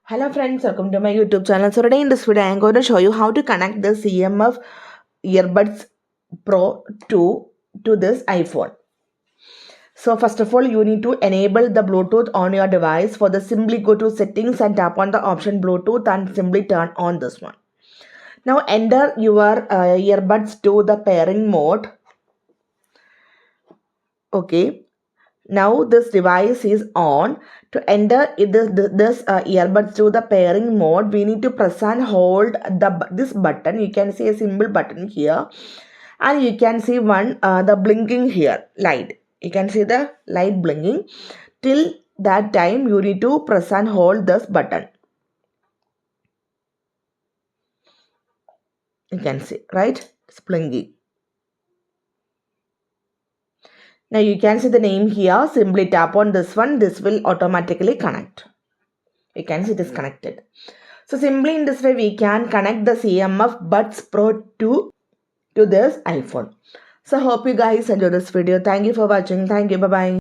Hello friends, welcome to my YouTube channel. So today in this video I am going to show you how to connect the CMF Earbuds Pro to this iPhone. So first of all, you need to enable the Bluetooth on your device. For this, simply go to settings and tap on the option Bluetooth and simply turn on this one. Now enter your earbuds to the pairing mode. Okay. Now this device is on. To enter this earbuds to the pairing mode, we need to press and hold this button. You can see a symbol button here, and you can see the blinking here light. You can see the light blinking. Till that time, you need to press and hold this button. You can see, right? It's blinking. Now you can see the name here. Simply tap on this one. This will automatically connect. You can see it is connected. So simply in this way we can connect the CMF Buds Pro to this iPhone. So hope you guys enjoy this video. Thank you for watching. Thank you. Bye bye.